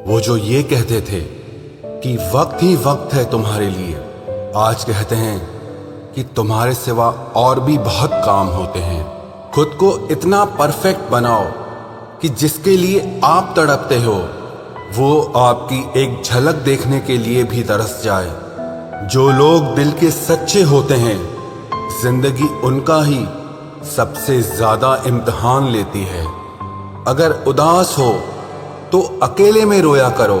वो जो ये कहते थे कि वक्त ही वक्त है तुम्हारे लिए, आज कहते हैं कि तुम्हारे सिवा और भी बहुत काम होते हैं। खुद को इतना परफेक्ट बनाओ कि जिसके लिए आप तड़पते हो वो आपकी एक झलक देखने के लिए भी तरस जाए। जो लोग दिल के सच्चे होते हैं, जिंदगी उनका ही सबसे ज्यादा इम्तिहान लेती है। अगर उदास हो तो अकेले में रोया करो,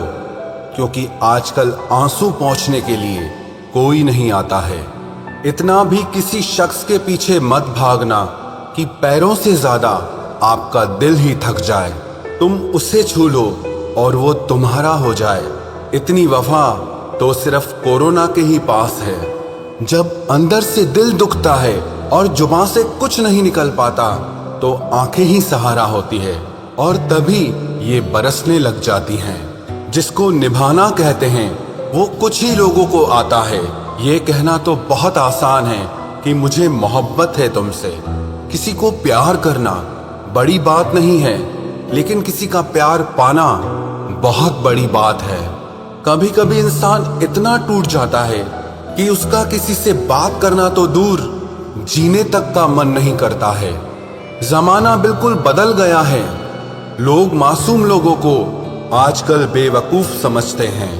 क्योंकि आजकल आंसू पोंछने के लिए कोई नहीं आता है। इतना भी किसी शख्स के पीछे मत भागना कि पैरों से ज्यादा आपका दिल ही थक जाए। तुम उसे छू लो और वो तुम्हारा हो जाए। इतनी वफा तो सिर्फ कोरोना के ही पास है। जब अंदर से दिल दुखता है और जुबान से कुछ नहीं निकल पाता तो आंखें ही सहारा होती है, और तभी ये बरसने लग जाती हैं। जिसको निभाना कहते हैं वो कुछ ही लोगों को आता है। ये कहना तो बहुत आसान है कि मुझे मोहब्बत है तुमसे। किसी को प्यार करना बड़ी बात नहीं है, लेकिन किसी का प्यार पाना बहुत बड़ी बात है। कभी कभी इंसान इतना टूट जाता है कि उसका किसी से बात करना तो दूर, जीने तक का मन नहीं करता है। जमाना बिल्कुल बदल गया है। लोग मासूम लोगों को आजकल बेवकूफ समझते हैं।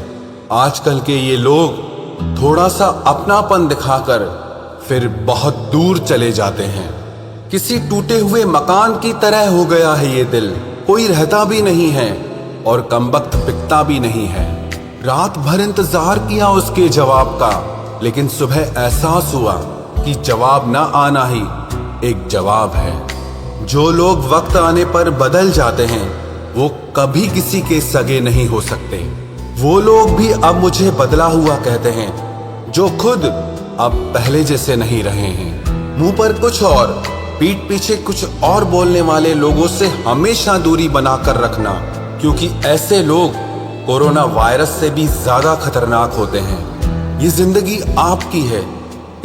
आजकल के ये लोग थोड़ा सा अपनापन दिखाकर फिर बहुत दूर चले जाते हैं। किसी टूटे हुए मकान की तरह हो गया है ये दिल। कोई रहता भी नहीं है और कमबख्त बिकता भी नहीं है। रात भर इंतजार किया उसके जवाब का, लेकिन सुबह एहसास हुआ कि जवाब ना आना ही एक जवाब है। जो लोग वक्त आने पर बदल जाते हैं वो कभी किसी के सगे नहीं हो सकते। वो लोग भी अब मुझे बदला हुआ कहते हैं, जो खुद अब पहले जैसे नहीं रहे हैं। मुंह पर कुछ और पीठ पीछे कुछ और बोलने वाले लोगों से हमेशा दूरी बनाकर रखना, क्योंकि ऐसे लोग कोरोना वायरस से भी ज्यादा खतरनाक होते हैं। ये जिंदगी आपकी है,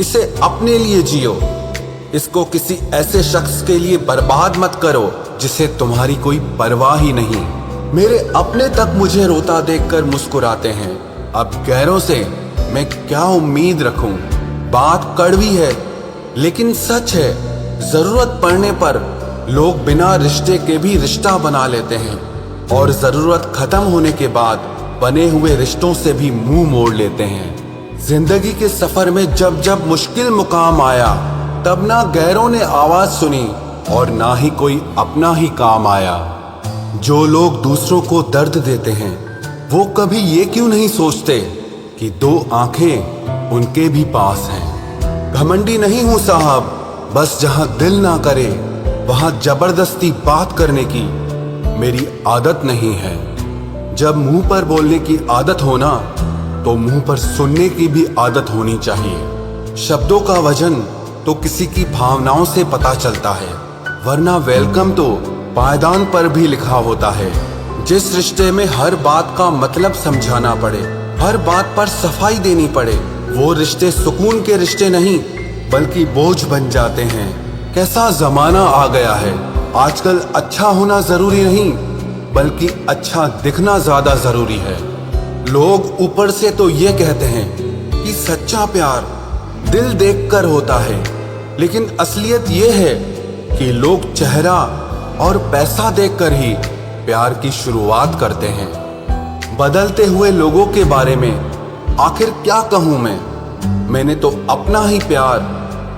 इसे अपने लिए जियो। इसको किसी ऐसे शख्स के लिए बर्बाद मत करो जिसे तुम्हारी कोई परवाह ही नहीं। मेरे अपने तक मुझे रोता देखकर मुस्कुराते हैं। अब गैरों से मैं क्या उम्मीद रखूं? बात कड़वी है लेकिन सच है। जरूरत पड़ने पर लोग बिना रिश्ते के भी रिश्ता बना लेते हैं, और जरूरत खत्म होने के बाद बने हुए रिश्तों से भी मुंह मोड़ लेते हैं। जिंदगी के सफर में जब जब मुश्किल मुकाम आया, तब ना गैरों ने आवाज सुनी और ना ही कोई अपना ही काम आया। जो लोग दूसरों को दर्द देते हैं वो कभी ये क्यों नहीं सोचते कि दो आंखें उनके भी पास हैं। घमंडी नहीं हूं साहब, बस जहां दिल ना करे वहां जबरदस्ती बात करने की मेरी आदत नहीं है। जब मुंह पर बोलने की आदत हो ना, तो मुंह पर सुनने की भी आदत होनी चाहिए। शब्दों का वजन तो किसी की भावनाओं से पता चलता है, वरना वेलकम तो पायदान पर भी लिखा होता है। जिस रिश्ते में हर बात का मतलब समझाना पड़े, हर बात पर सफाई देनी पड़े, वो रिश्ते सुकून के रिश्ते नहीं बल्कि बोझ बन जाते हैं। कैसा जमाना आ गया है। आजकल अच्छा होना जरूरी नहीं बल्कि अच्छा दिखना ज्यादा जरूरी है। लोग ऊपर से तो ये कहते हैं कि सच्चा प्यार दिल देखकर होता है, लेकिन असलियत ये है कि लोग चेहरा और पैसा देखकर ही प्यार की शुरुआत करते हैं। बदलते हुए लोगों के बारे में आखिर क्या कहूं मैं? मैंने तो अपना ही प्यार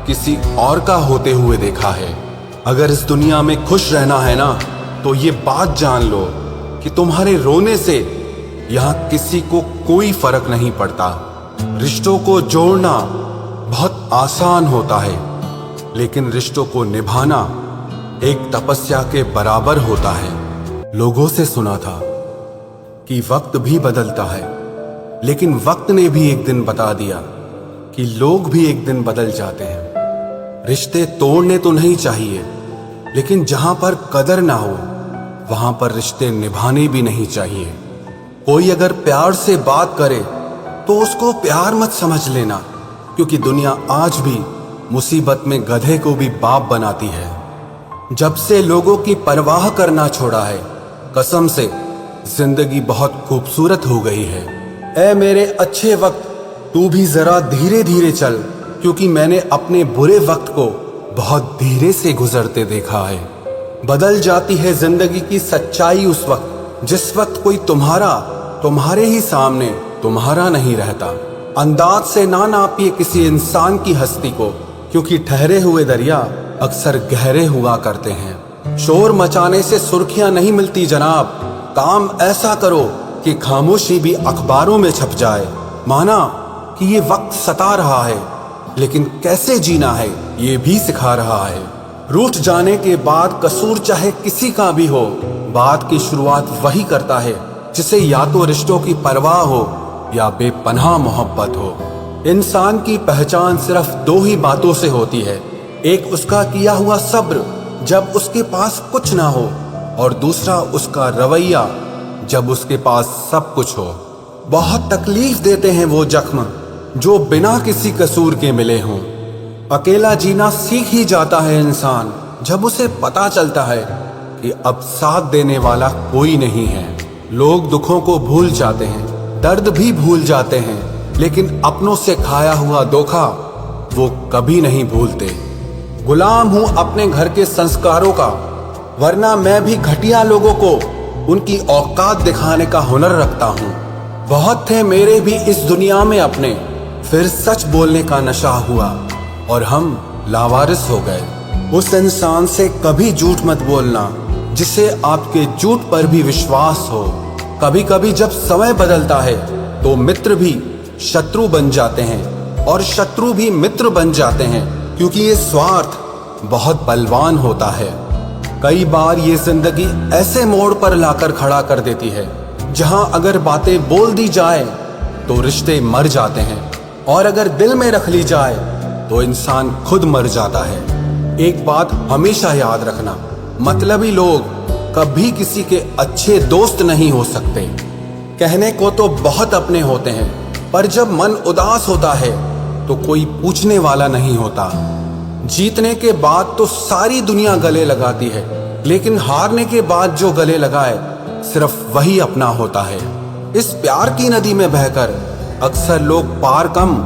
किसी और का होते हुए देखा है। अगर इस दुनिया में खुश रहना है ना, तो ये बात जान लो कि तुम्हारे रोने से यहाँ किसी को कोई फर्क नहीं पड़ता। रिश्तों को जोड़ना बहुत आसान होता है, लेकिन रिश्तों को निभाना एक तपस्या के बराबर होता है। लोगों से सुना था कि वक्त भी बदलता है, लेकिन वक्त ने भी एक दिन बता दिया कि लोग भी एक दिन बदल जाते हैं। रिश्ते तोड़ने तो नहीं चाहिए, लेकिन जहां पर कदर ना हो वहां पर रिश्ते निभाने भी नहीं चाहिए। कोई अगर प्यार से बात करे तो उसको प्यार मत समझ लेना, क्योंकि दुनिया आज भी मुसीबत में गधे को भी बाप बनाती है। जब से लोगों की परवाह करना छोड़ा है, कसम से जिंदगी बहुत खूबसूरत हो गई है। ऐ मेरे अच्छे वक्त, तू भी जरा धीरे धीरे चल, क्योंकि मैंने अपने बुरे वक्त को बहुत धीरे से गुजरते देखा है। बदल जाती है जिंदगी की सच्चाई उस वक्त जिस वक्त कोई तुम्हारे ही सामने तुम्हारा नहीं रहता। अंदाज से ना नापिए किसी इंसान की हस्ती को, क्योंकि ठहरे हुए दरिया अक्सर गहरे हुआ करते हैं। शोर मचाने से सुर्खियां नहीं मिलती जनाब, काम ऐसा करो कि खामोशी भी अखबारों में छप जाए। माना कि ये वक्त सता रहा है, लेकिन कैसे जीना है ये भी सिखा रहा है। रूठ जाने के बाद कसूर चाहे किसी का भी हो, बात की शुरुआत वही करता है जिसे या तो रिश्तों की परवाह हो या बेपनाह मोहब्बत हो। इंसान की पहचान सिर्फ दो ही बातों से होती है, एक उसका किया हुआ सब्र जब उसके पास कुछ ना हो, और दूसरा उसका रवैया जब उसके पास सब कुछ हो। बहुत तकलीफ देते हैं वो जख्म जो बिना किसी कसूर के मिले हों। अकेला जीना सीख ही जाता है इंसान जब उसे पता चलता है कि अब साथ देने वाला कोई नहीं है। लोग दुखों को भूल जाते हैं, दर्द भी भूल जाते हैं, लेकिन अपनों से खाया हुआ धोखा वो कभी नहीं भूलते। गुलाम हूं अपने घर के संस्कारों का, वरना मैं भी घटिया लोगों को उनकी औकात दिखाने का हुनर रखता हूं। बहुत थे मेरे भी इस दुनिया में अपने, फिर सच बोलने का नशा हुआ और हम लावारिस हो गए। उस इंसान से कभी झूठ मत बोलना जिसे आपके झूठ पर भी विश्वास हो। कभी कभी जब समय बदलता है तो मित्र भी शत्रु बन जाते हैं और शत्रु भी मित्र बन जाते हैं, क्योंकि ये स्वार्थ बहुत बलवान होता है। कई बार ये जिंदगी ऐसे मोड़ पर लाकर खड़ा कर देती है जहां अगर बातें बोल दी जाए तो रिश्ते मर जाते हैं, और अगर दिल में रख ली जाए तो इंसान खुद मर जाता है। एक बात हमेशा याद रखना, मतलबी लोग कभी किसी के अच्छे दोस्त नहीं हो सकते। कहने को तो बहुत अपने होते हैं, पर जब मन उदास होता है तो कोई पूछने वाला नहीं होता। जीतने के बाद तो सारी दुनिया गले लगाती है, लेकिन हारने के बाद जो गले लगाए सिर्फ वही अपना होता है। इस प्यार की नदी में बहकर अक्सर लोग पार कम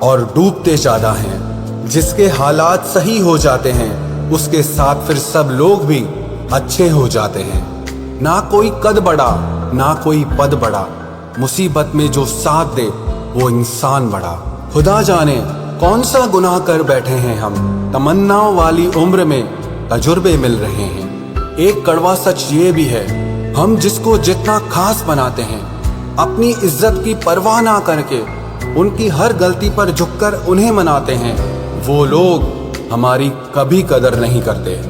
और डूबते ज्यादा हैं। जिसके हालात सही हो जाते हैं उसके साथ फिर सब लोग भी अच्छे हो जाते हैं। ना कोई कद बड़ा ना कोई पद बड़ा, मुसीबत में जो साथ दे वो इंसान बड़ा। खुदा जाने कौन सा गुनाह कर बैठे हैं हम, तमन्नाओं वाली उम्र में तजुर्बे मिल रहे हैं। एक कड़वा सच ये भी है, हम जिसको जितना खास बनाते हैं, अपनी इज्जत की परवाह ना करके उनकी हर गलती पर झुककर उन्हें मनाते हैं, वो लोग हमारी कभी कदर नहीं करते।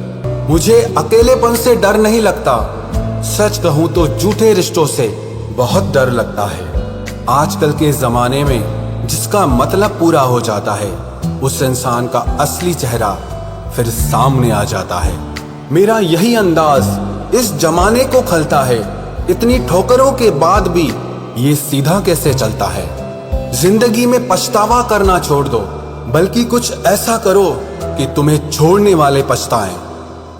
मुझे अकेलेपन से डर नहीं लगता, सच कहूं तो झूठे रिश्तों से बहुत डर लगता है। आजकल के जमाने में जिसका मतलब पूरा हो जाता है, उस इंसान का असली चेहरा फिर सामने आ जाता है। मेरा यही अंदाज इस जमाने को खलता है, इतनी ठोकरों के बाद भी ये सीधा कैसे चलता है। जिंदगी में पछतावा करना छोड़ दो, बल्कि कुछ ऐसा करो कि तुम्हें छोड़ने वाले पछताएं।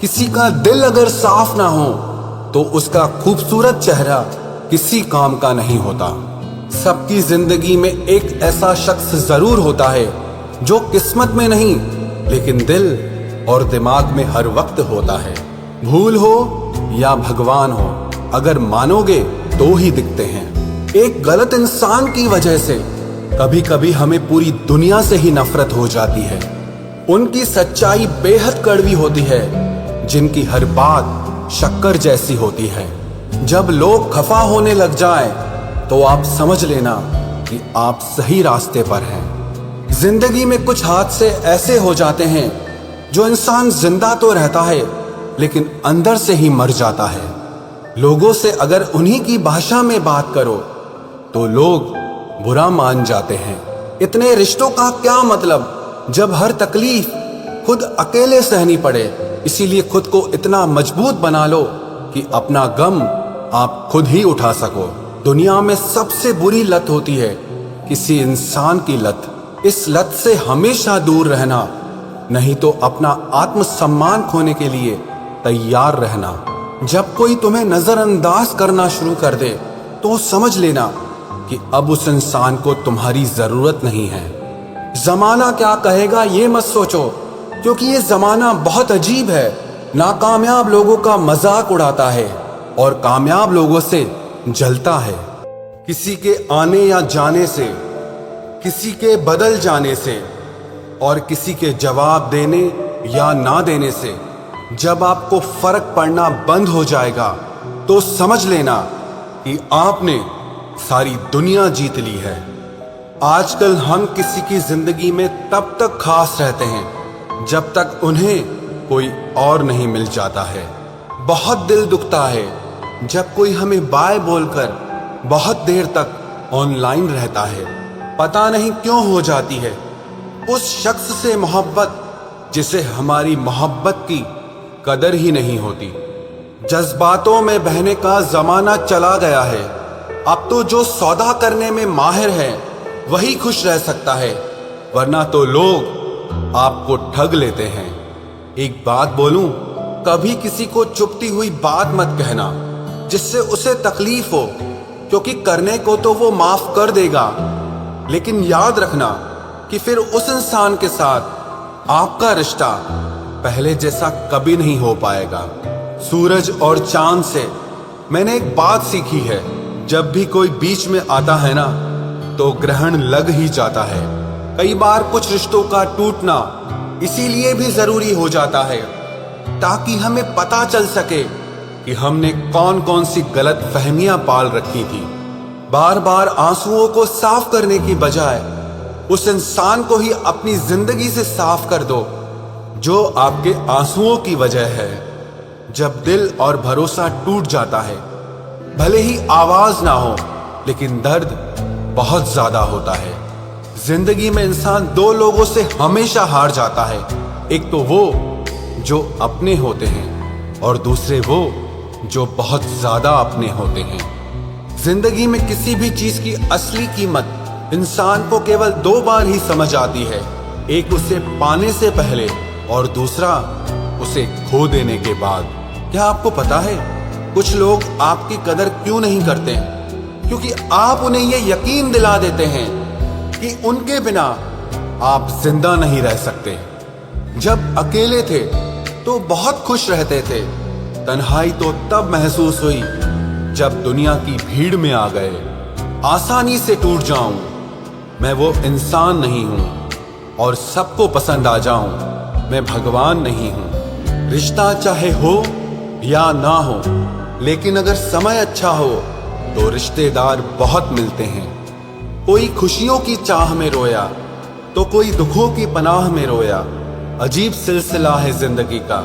किसी का दिल अगर साफ ना हो तो उसका खूबसूरत चेहरा किसी काम का नहीं होता। सबकी जिंदगी में एक ऐसा शख्स जरूर होता है जो किस्मत में नहीं लेकिन दिल और दिमाग में हर वक्त होता है। भूल हो या भगवान हो, अगर मानोगे तो ही दिखते हैं। एक गलत इंसान की वजह से कभी कभी हमें पूरी दुनिया से ही नफरत हो जाती है। उनकी सच्चाई बेहद कड़वी होती है, जिनकी हर बात शक्कर जैसी होती है। जब लोग खफा होने लग जाए तो आप समझ लेना कि आप सही रास्ते पर हैं। जिंदगी में कुछ हादसे ऐसे हो जाते हैं जो इंसान जिंदा तो रहता है लेकिन अंदर से ही मर जाता है। लोगों से अगर उन्हीं की भाषा में बात करो तो लोग बुरा मान जाते हैं। इतने रिश्तों का क्या मतलब जब हर तकलीफ खुद अकेले सहनी पड़े। इसीलिए खुद को इतना मजबूत बना लो कि अपना गम आप खुद ही उठा सको। दुनिया में सबसे बुरी लत होती है किसी इंसान की लत। इस लत से हमेशा दूर रहना, नहीं तो अपना आत्मसम्मान खोने के लिए तैयार रहना। जब कोई तुम्हें नजरअंदाज करना शुरू कर दे तो समझ लेना कि अब उस इंसान को तुम्हारी जरूरत नहीं है। जमाना क्या कहेगा ये मत सोचो, क्योंकि ये जमाना बहुत अजीब है। नाकामयाब लोगों का मजाक उड़ाता है और कामयाब लोगों से जलता है। किसी के आने या जाने से, किसी के बदल जाने से और किसी के जवाब देने या ना देने से जब आपको फर्क पड़ना बंद हो जाएगा तो समझ लेना कि आपने सारी दुनिया जीत ली है। आजकल हम किसी की जिंदगी में तब तक खास रहते हैं जब तक उन्हें कोई और नहीं मिल जाता है। बहुत दिल दुखता है जब कोई हमें बाय बोलकर बहुत देर तक ऑनलाइन रहता है। पता नहीं क्यों हो जाती है उस शख्स से मोहब्बत जिसे हमारी मोहब्बत की कदर ही नहीं होती। जज्बातों में बहने का जमाना चला गया है। अब तो जो सौदा करने में माहिर है वही खुश रह सकता है, वरना तो लोग आपको ठग लेते हैं। एक बात बोलूं, कभी किसी को चुभती हुई बात मत कहना जिससे उसे तकलीफ हो, क्योंकि करने को तो वो माफ कर देगा, लेकिन याद रखना कि फिर उस इंसान के साथ आपका रिश्ता पहले जैसा कभी नहीं हो पाएगा। सूरज और चांद से मैंने एक बात सीखी है, जब भी कोई बीच में आता है ना तो ग्रहण लग ही जाता है। कई बार कुछ रिश्तों का टूटना इसीलिए भी जरूरी हो जाता है ताकि हमें पता चल सके कि हमने कौन कौन सी गलत फहमियां पाल रखी थी। बार बार आंसुओं को साफ करने की बजाय उस इंसान को ही अपनी जिंदगी से साफ कर दो जो आपके आंसुओं की वजह है। जब दिल और भरोसा टूट जाता है, भले ही आवाज ना हो, लेकिन दर्द बहुत ज्यादा होता है। जिंदगी में इंसान दो लोगों से हमेशा हार जाता है, एक तो वो जो अपने होते हैं और दूसरे वो जो बहुत ज्यादा अपने होते हैं। जिंदगी में किसी भी चीज की असली कीमत इंसान को केवल दो बार ही समझ आती है, एक उसे पाने से पहले और दूसरा उसे खो देने के बाद। क्या आपको पता है कुछ लोग आपकी कदर क्यों नहीं करते? क्योंकि आप उन्हें यह यकीन दिला देते हैं कि उनके बिना आप जिंदा नहीं रह सकते। जब अकेले थे तो बहुत खुश रहते थे, तन्हाई तो तब महसूस हुई जब दुनिया की भीड़ में आ गए। आसानी से टूट जाऊं, मैं वो इंसान नहीं हूं, और सबको पसंद आ जाऊं, मैं भगवान नहीं हूं। रिश्ता चाहे हो या ना हो, लेकिन अगर समय अच्छा हो तो रिश्तेदार बहुत मिलते हैं। कोई खुशियों की चाह में रोया तो कोई दुखों की पनाह में रोया। अजीब सिलसिला है जिंदगी का,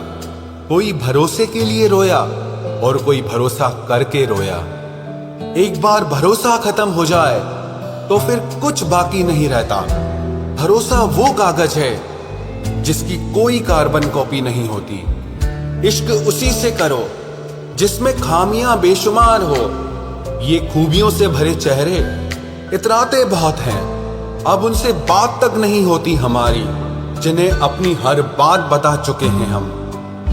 कोई भरोसे के लिए रोया और कोई भरोसा करके रोया। एक बार भरोसा खत्म हो जाए तो फिर कुछ बाकी नहीं रहता। भरोसा वो कागज है जिसकी कोई कार्बन कॉपी नहीं होती। इश्क उसी से करो जिसमें खामियां बेशुमार हो। ये खूबियों से भरे चेहरे इतराते बहुत हैं, अब उनसे बात तक नहीं होती हमारी, जिन्हें अपनी हर बात बता चुके हैं हम।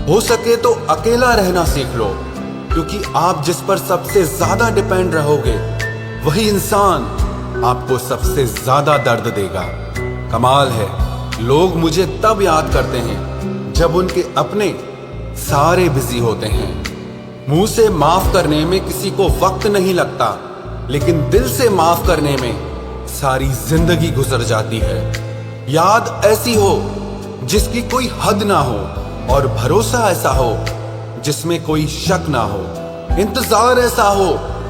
हो सके तो अकेला रहना सीख लो, क्योंकि आप जिस पर सबसे ज्यादा डिपेंड रहोगे वही इंसान आपको सबसे ज्यादा दर्द देगा। कमाल है, लोग मुझे तब याद करते हैं जब उनके अपने सारे बिजी होते हैं। मुंह से माफ करने में किसी को वक्त नहीं लगता, लेकिन दिल से माफ करने में सारी जिंदगी गुजर जाती है। याद ऐसी हो जिसकी कोई हद ना हो, और भरोसा ऐसा हो जिसमें कोई शक ना हो। इंतजार ऐसा हो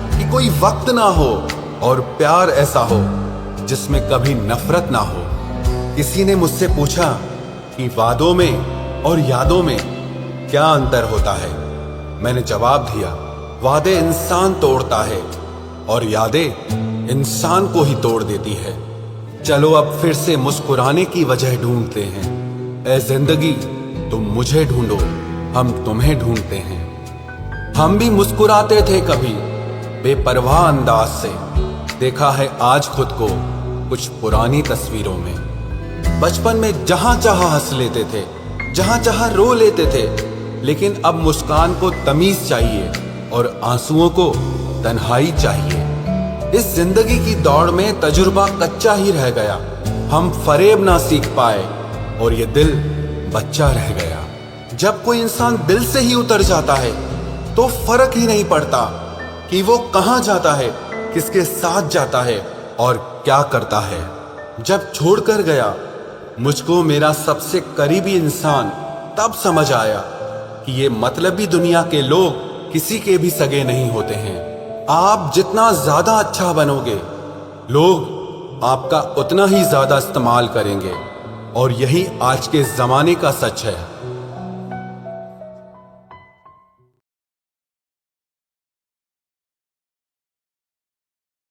कि कोई वक्त ना हो, और प्यार ऐसा हो जिसमें कभी नफरत ना हो। किसी ने मुझसे पूछा कि वादों में और यादों में क्या अंतर होता है। मैंने जवाब दिया, वादे इंसान तोड़ता है और यादें इंसान को ही तोड़ देती है। चलो अब फिर से मुस्कुराने की वजह ढूंढते हैं। ऐ जिंदगी तुम मुझे ढूंढो, हम तुम्हें ढूंढते हैं। हम भी मुस्कुराते थे कभी बेपरवाह अंदाज से, देखा है आज खुद को कुछ पुरानी तस्वीरों में। बचपन में जहां चाहा हंस लेते थे, जहां चाहा रो लेते थे, लेकिन अब मुस्कान को तमीज चाहिए और आंसुओं को तन्हाई चाहिए। इस जिंदगी की दौड़ में तजुर्बा कच्चा ही रह गया, हम फरेब ना सीख पाए और ये दिल बच्चा रह गया। जब कोई इंसान दिल से ही उतर जाता है तो फर्क ही नहीं पड़ता कि वो कहाँ जाता है, किसके साथ जाता है और क्या करता है। जब छोड़कर गया मुझको मेरा सबसे करीबी इंसान, तब समझ आया कि ये मतलबी दुनिया के लोग किसी के भी सगे नहीं होते हैं। आप जितना ज्यादा अच्छा बनोगे, लोग आपका उतना ही ज्यादा इस्तेमाल करेंगे और यही आज के जमाने का सच है।